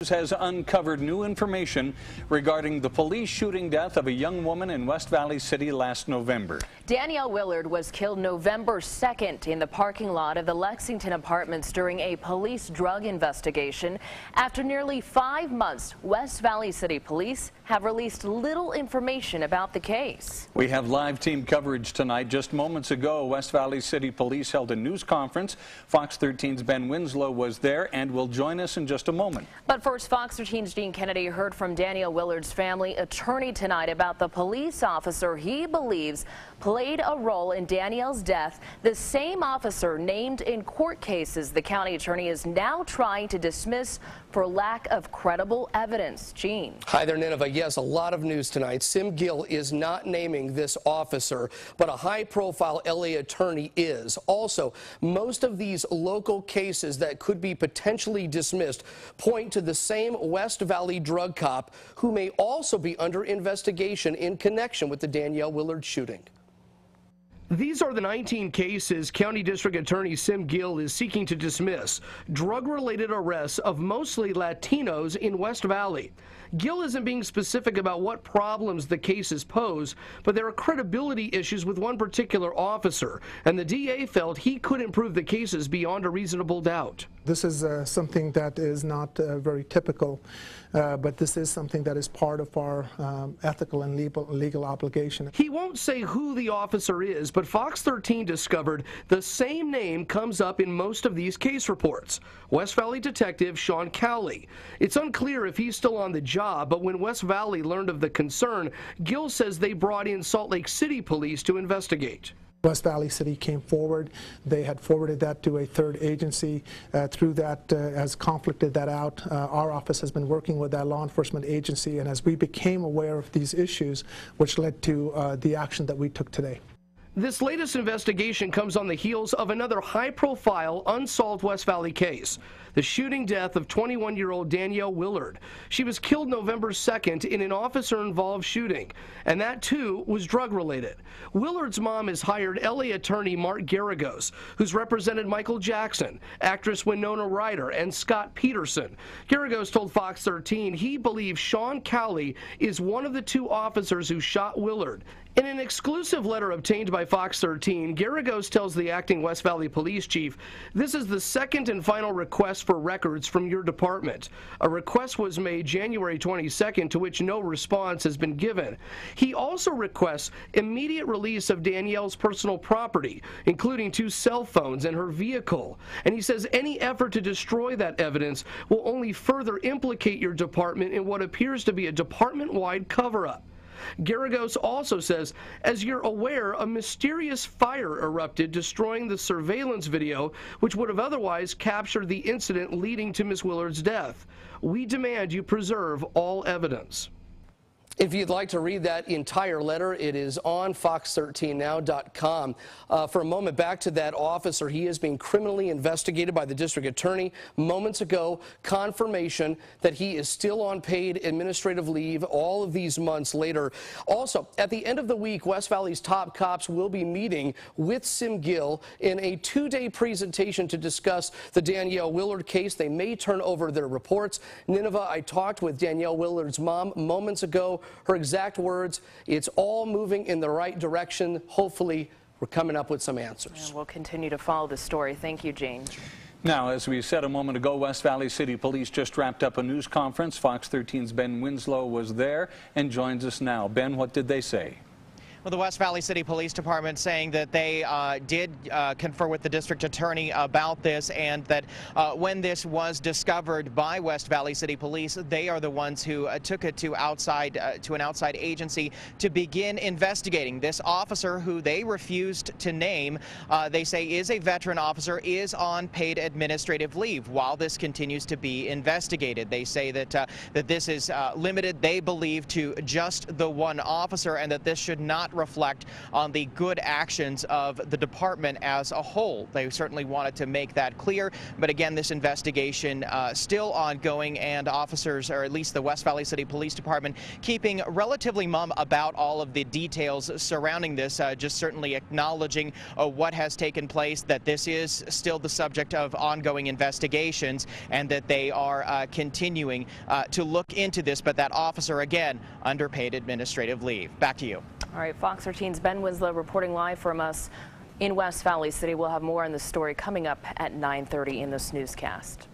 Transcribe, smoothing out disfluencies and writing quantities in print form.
Has uncovered new information regarding the police shooting death of a young woman in West Valley City last November. Danielle Willard was killed November 2nd in the parking lot of the Lexington Apartments during a police drug investigation. After nearly 5 months, West Valley City Police have released little information about the case. We have live team coverage tonight. Just moments ago, West Valley City Police held a news conference. Fox 13's Ben Winslow was there and will join us in just a moment. But first, Fox 13's Gene Kennedy heard from Danielle Willard's family attorney tonight about the police officer he believes played a role in Danielle's death, the same officer named in court cases the county attorney is now trying to dismiss for lack of credible evidence. Gene. Hi there, Nineveh. Yes, a lot of news tonight. Sim Gill is not naming this officer, but a high-profile LA attorney is. Also, most of these local cases that could be potentially dismissed point to the same West Valley drug cop who may also be under investigation in connection with the Danielle Willard shooting. These are the 19 cases County District Attorney Sim Gill is seeking to dismiss, drug-related arrests of mostly Latinos in West Valley. Gill isn't being specific about what problems the cases pose, but there are credibility issues with one particular officer, and the DA felt he could improve the cases beyond a reasonable doubt. This is something that is not very typical, but this is something that is part of our ethical and legal obligation. He won't say who the officer is, but Fox 13 discovered the same name comes up in most of these case reports. West Valley Detective Shaun Cowley. It's unclear if he's still on the job, but when West Valley learned of the concern, Gill says they brought in Salt Lake City police to investigate. West Valley City came forward. They had forwarded that to a third agency. Through that, has conflicted that out. Our office has been working with that law enforcement agency, and as we became aware of these issues, which led to the action that we took today. This latest investigation comes on the heels of another high-profile, unsolved West Valley case, the shooting death of 21-year-old Danielle Willard. She was killed November 2nd in an officer-involved shooting, and that, too, was drug-related. Willard's mom has hired LA attorney Mark Garagos, who's represented Michael Jackson, actress Winona Ryder, and Scott Peterson. Garagos told Fox 13 he believes Shaun Cowley is one of the two officers who shot Willard. In an exclusive letter obtained by Fox 13, Garagos tells the acting West Valley police chief, "This is the second and final request for records from your department. A request was made January 22nd to which no response has been given." He also requests immediate release of Danielle's personal property, including 2 cell phones and her vehicle. And he says any effort to destroy that evidence will only further implicate your department in what appears to be a department-wide cover-up. Garagos also says, as you're aware, a mysterious fire erupted, destroying the surveillance video, which would have otherwise captured the incident leading to Ms. Willard's death. We demand you preserve all evidence. If you'd like to read that entire letter, it is on fox13now.com. For a moment, back to that officer. He is being criminally investigated by the district attorney. Moments ago, confirmation that he is still on paid administrative leave all of these months later. Also, at the end of the week, West Valley's top cops will be meeting with Sim Gill in a 2-day presentation to discuss the Danielle Willard case. They may turn over their reports. Nineveh, I talked with Danielle Willard's mom moments ago. Her exact words, it's all moving in the right direction. Hopefully, we're coming up with some answers. And we'll continue to follow the story. Thank you, Gene. Now, as we said a moment ago, West Valley City Police just wrapped up a news conference. Fox 13's Ben Winslow was there and joins us now. Ben, what did they say? Well, the West Valley City Police Department saying that they did confer with the district attorney about this, and that when this was discovered by West Valley City Police, they are the ones who took it to an outside agency to begin investigating. This officer, who they refused to name, they say is a veteran officer, is on paid administrative leave while this continues to be investigated. They say that that this is limited, they believe, to just the one officer, and that this should not reflect on the good actions of the department as a whole. They certainly wanted to make that clear, but again, this investigation still ongoing, and officers, or at least the West Valley City Police Department, keeping relatively mum about all of the details surrounding this, just certainly acknowledging what has taken place, that this is still the subject of ongoing investigations, and that they are continuing to look into this, but that officer, again, underpaid administrative leave. Back to you. All right, Fox 13's Ben Winslow reporting live from us in West Valley City. We'll have more on this story coming up at 9:30 in this newscast.